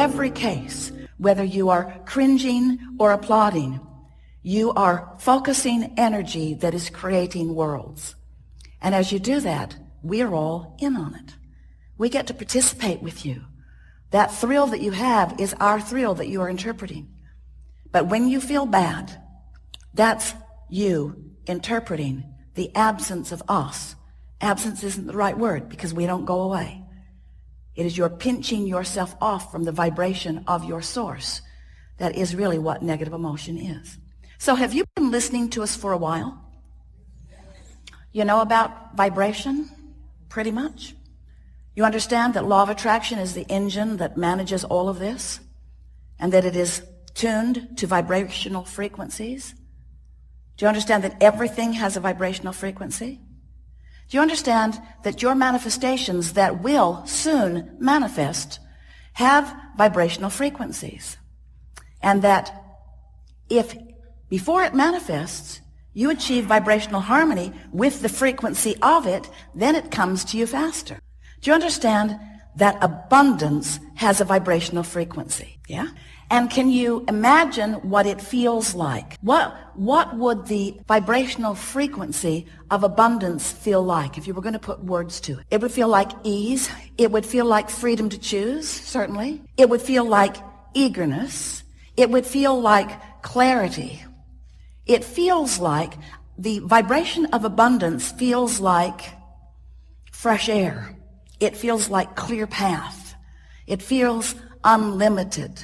every case, whether you are cringing or applauding, you are focusing energy that is creating worlds. And as you do that, we're all in on it. We get to participate with you. That thrill that you have is our thrill that you are interpreting. But when you feel bad, that's you interpreting the absence of us. Absence isn't the right word because we don't go away. It is your pinching yourself off from the vibration of your source. That is really what negative emotion is. So have you been listening to us for a while? You know about vibration, pretty much. You understand that law of attraction is the engine that manages all of this, and that it is tuned to vibrational frequencies. Do you understand that everything has a vibrational frequency? Do you understand that your manifestations that will soon manifest have vibrational frequencies? And that if before it manifests, you achieve vibrational harmony with the frequency of it, then it comes to you faster. Do you understand that abundance has a vibrational frequency? Yeah? And can you imagine what it feels like? What would the vibrational frequency of abundance feel like if you were going to put words to it? It would feel like ease. It would feel like freedom to choose, certainly. It would feel like eagerness. It would feel like clarity. It feels like the vibration of abundance feels like fresh air. It feels like clear path. It feels unlimited.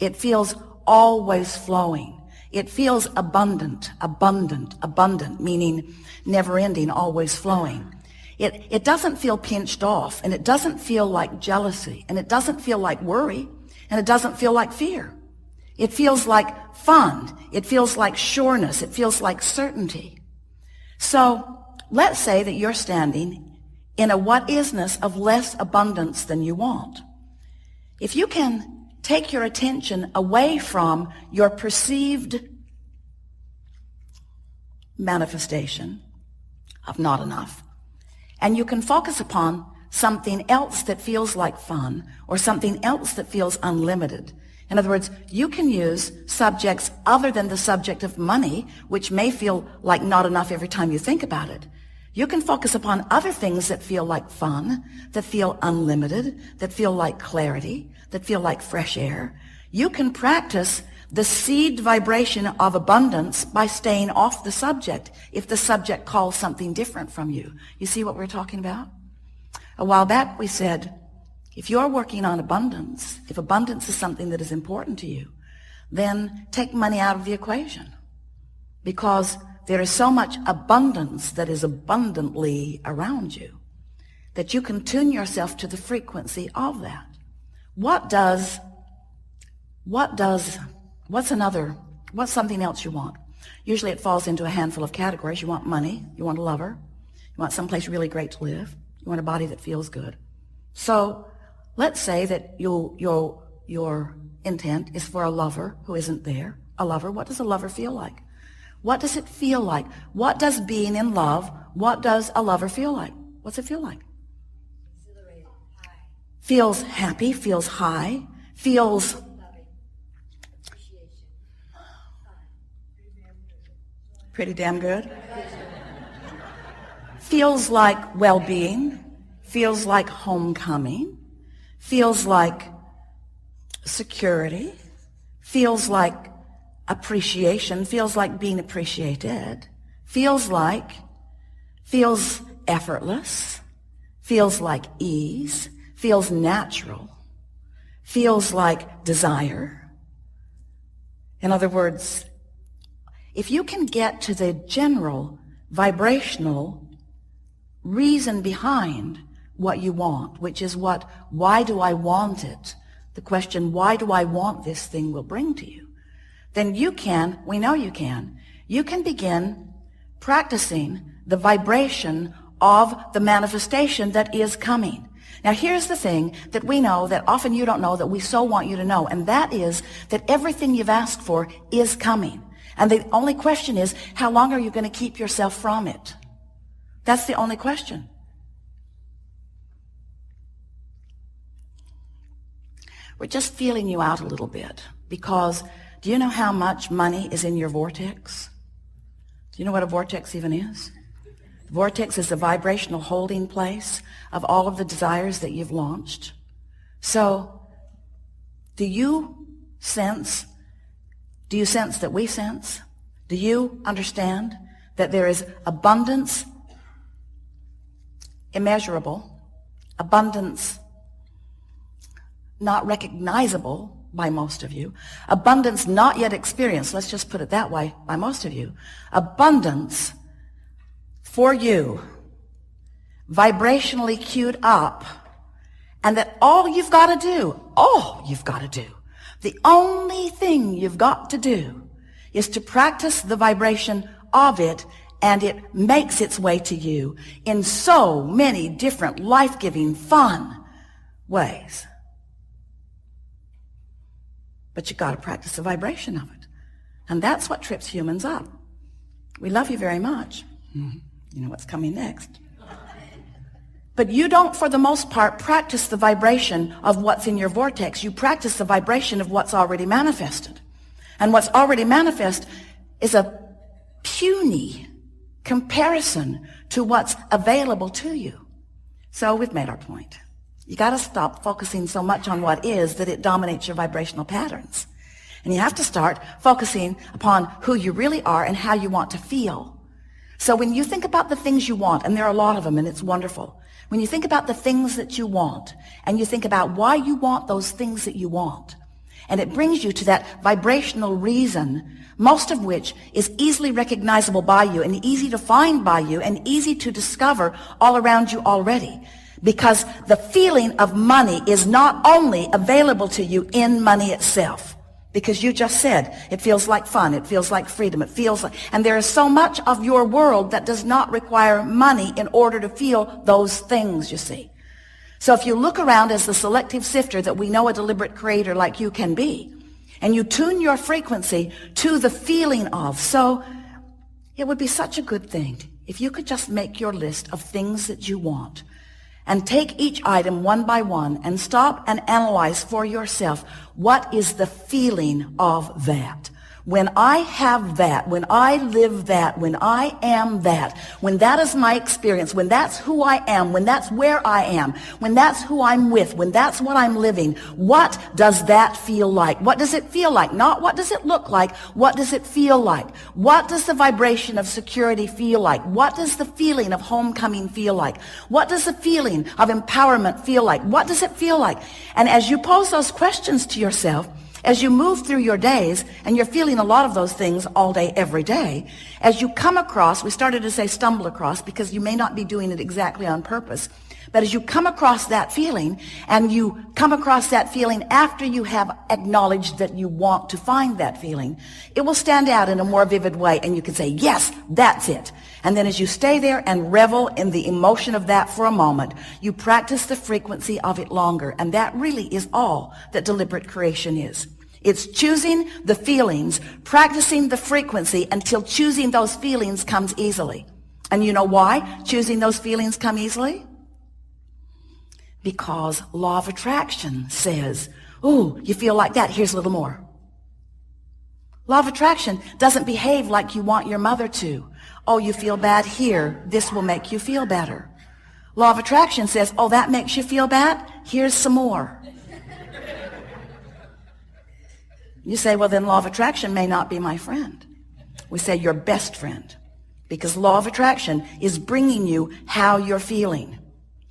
It feels always flowing. It feels abundant, abundant, abundant, meaning never ending, always flowing. It doesn't feel pinched off, and it doesn't feel like jealousy, and it doesn't feel like worry, and it doesn't feel like fear. It feels like fun. It feels like sureness. It feels like certainty. So let's say that you're standing in a what-isness of less abundance than you want. If you can take your attention away from your perceived manifestation of not enough, and you can focus upon something else that feels like fun or something else that feels unlimited. In other words, you can use subjects other than the subject of money, which may feel like not enough every time you think about it. You can focus upon other things that feel like fun, that feel unlimited, that feel like clarity, that feel like fresh air. You can practice the seed vibration of abundance by staying off the subject if the subject calls something different from you. You see what we're talking about? A while back we said, if you're working on abundance, if abundance is something that is important to you, then take money out of the equation, because there is so much abundance that is abundantly around you that you can tune yourself to the frequency of that. What's something else you want? Usually it falls into a handful of categories. You want money, you want a lover, you want someplace really great to live, you want a body that feels good. So let's say that your intent is for a lover who isn't there. A lover, what does a lover feel like? What does it feel like? What does being in love, what does a lover feel like? What's it feel like? Exhilarated, high. Feels happy, feels high, feels Loving. Appreciation. pretty damn good. Feels like well-being, feels like homecoming, feels like security, feels like appreciation, feels like being appreciated, feels effortless, feels like ease, feels natural, feels like desire. In other words, if you can get to the general vibrational reason behind what you want, which is why do I want it? The question, why do I want this thing, will bring to you. Then we know you can begin practicing the vibration of the manifestation that is coming. Now here's the thing that we know that often you don't know that we so want you to know, and that is that everything you've asked for is coming. And the only question is, how long are you going to keep yourself from it? That's the only question. we're just feeling you out a little bit, because do you know how much money is in your vortex? Do you know what a vortex even is? Vortex is a vibrational holding place of all of the desires that you've launched. So, do you sense that we sense? Do you understand that there is abundance, immeasurable, abundance not recognizable by most of you, abundance not yet experienced, let's just put it that way, by most of you, abundance for you, vibrationally queued up, and that all you've got to do, the only thing you've got to do is to practice the vibration of it, and it makes its way to you in so many different life-giving, fun ways. But you've got to practice the vibration of it. And that's what trips humans up. We love you very much. You know what's coming next. But you don't, for the most part, practice the vibration of what's in your vortex. You practice the vibration of what's already manifested. And what's already manifest is a puny comparison to what's available to you. So we've made our point. You got to stop focusing so much on what is that it dominates your vibrational patterns. And you have to start focusing upon who you really are and how you want to feel. So when you think about the things you want, and there are a lot of them, and it's wonderful. When you think about the things that you want, and you think about why you want those things that you want, and it brings you to that vibrational reason, most of which is easily recognizable by you, and easy to find by you, and easy to discover all around you already. Because the feeling of money is not only available to you in money itself, because you just said it feels like fun, it feels like freedom, it feels like, and there is so much of your world that does not require money in order to feel those things, you see. So if you look around as the selective sifter that we know a deliberate creator like you can be, and you tune your frequency to the feeling of, so it would be such a good thing if you could just make your list of things that you want, and take each item one by one and stop and analyze for yourself, what is the feeling of that? When I have that, when I live that, when I am that, when that is my experience, when that's who I am, when that's where I am, when that's who I'm with, when that's what I'm living, what does that feel like? What does it feel like? Not what does it look like, what does it feel like? What does the vibration of security feel like? What does the feeling of homecoming feel like? What does the feeling of empowerment feel like? What does it feel like? And as you pose those questions to yourself, as you move through your days, and you're feeling a lot of those things all day, every day, as you come across, we started to say stumble across because you may not be doing it exactly on purpose, but as you come across that feeling, and you come across that feeling after you have acknowledged that you want to find that feeling, it will stand out in a more vivid way, and you can say, yes, that's it. And then as you stay there and revel in the emotion of that for a moment, you practice the frequency of it longer. And that really is all that deliberate creation is. It's choosing the feelings, practicing the frequency until choosing those feelings comes easily. And you know why choosing those feelings come easily? Because law of attraction says, ooh, you feel like that, here's a little more. Law of attraction doesn't behave like you want your mother to. Oh, you feel bad here, this will make you feel better. Law of attraction says, oh, that makes you feel bad? Here's some more. You say, well, then law of attraction may not be my friend. We say your best friend, because law of attraction is bringing you how you're feeling,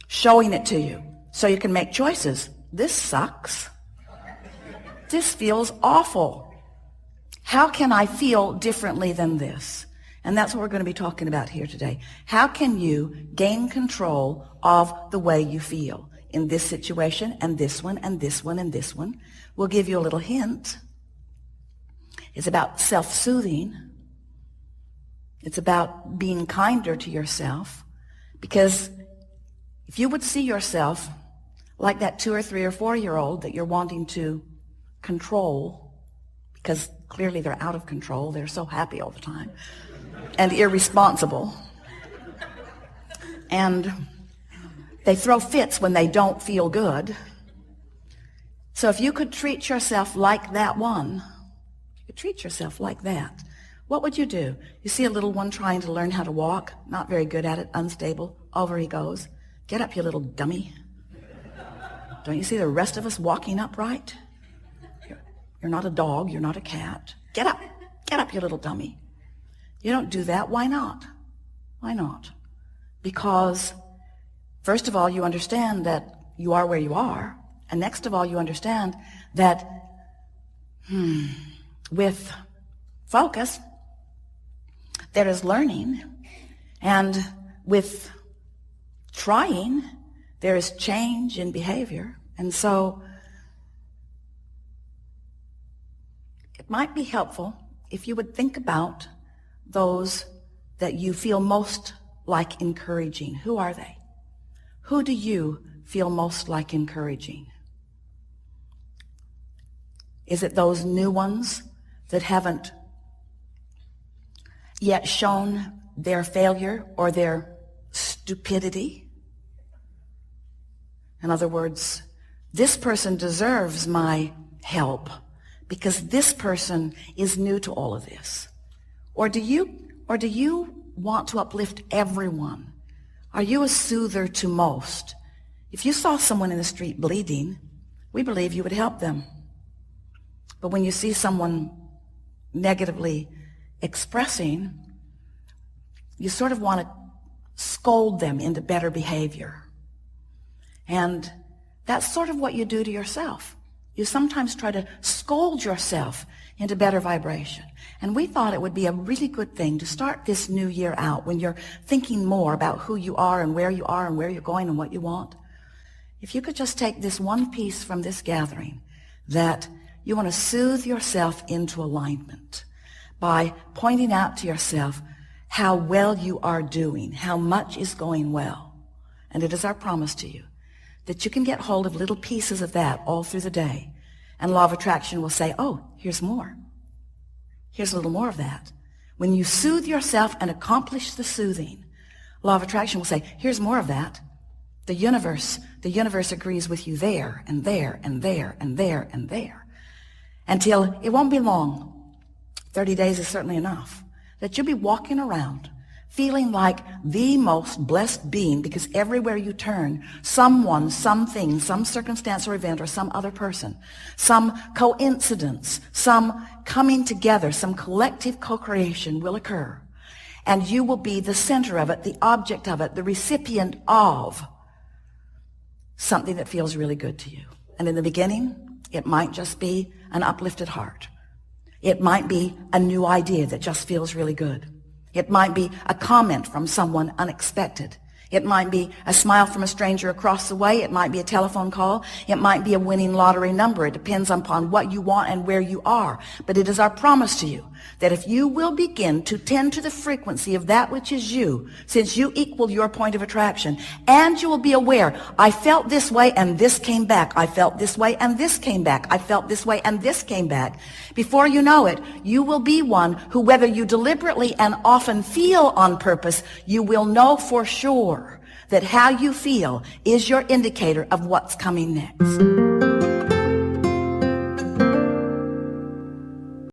showing it to you so you can make choices. This sucks. This feels awful. How can I feel differently than this? And that's what we're going to be talking about here today. How can you gain control of the way you feel in this situation and this one and this one and this one? We'll give you a little hint. It's about self-soothing. It's about being kinder to yourself. Because if you would see yourself like that 2 or 3 or 4-year-old that you're wanting to control, because clearly they're out of control, they're so happy all the time, and irresponsible, and they throw fits when they don't feel good. So if you could treat yourself like that one, you could treat yourself like that, what would you do? You see a little one trying to learn how to walk, not very good at it, unstable, over he goes. Get up, you little dummy. Don't you see the rest of us walking upright? You're not a dog, you're not a cat. Get up, you little dummy. You don't do that, why not? Why not? Because, first of all, you understand that you are where you are, and next of all, you understand that with focus, there is learning, and with trying, there is change in behavior. And so it might be helpful if you would think about those that you feel most like encouraging. Who are they? Who do you feel most like encouraging? Is it those new ones that haven't yet shown their failure or their stupidity? In other words, this person deserves my help because this person is new to all of this. Or do you want to uplift everyone? Are you a soother to most? If you saw someone in the street bleeding, we believe you would help them. But when you see someone negatively expressing, you sort of want to scold them into better behavior. And that's sort of what you do to yourself. You sometimes try to scold yourself into better vibration. And we thought it would be a really good thing to start this new year out when you're thinking more about who you are and where you're going and what you want. If you could just take this one piece from this gathering, that you want to soothe yourself into alignment by pointing out to yourself how well you are doing, how much is going well. And it is our promise to you that you can get hold of little pieces of that all through the day. And law of attraction will say, oh, here's more. Here's a little more of that. When you soothe yourself and accomplish the soothing, law of attraction will say, here's more of that. The universe agrees with you there and there and there and there and there. Until it won't be long, 30 days is certainly enough, that you'll be walking around feeling like the most blessed being, because everywhere you turn, someone, something, some circumstance or event or some other person, some coincidence, some coming together, some collective co-creation will occur. And you will be the center of it, the object of it, the recipient of something that feels really good to you. And in the beginning, it might just be an uplifted heart. It might be a new idea that just feels really good. It might be a comment from someone unexpected. It might be a smile from a stranger across the way. It might be a telephone call. It might be a winning lottery number. It depends upon what you want and where you are. But it is our promise to you that if you will begin to tend to the frequency of that which is you, since you equal your point of attraction, and you will be aware, I felt this way and this came back. I felt this way and this came back. I felt this way and this came back. Before you know it, you will be one who, whether you deliberately and often feel on purpose, you will know for sure that how you feel is your indicator of what's coming next.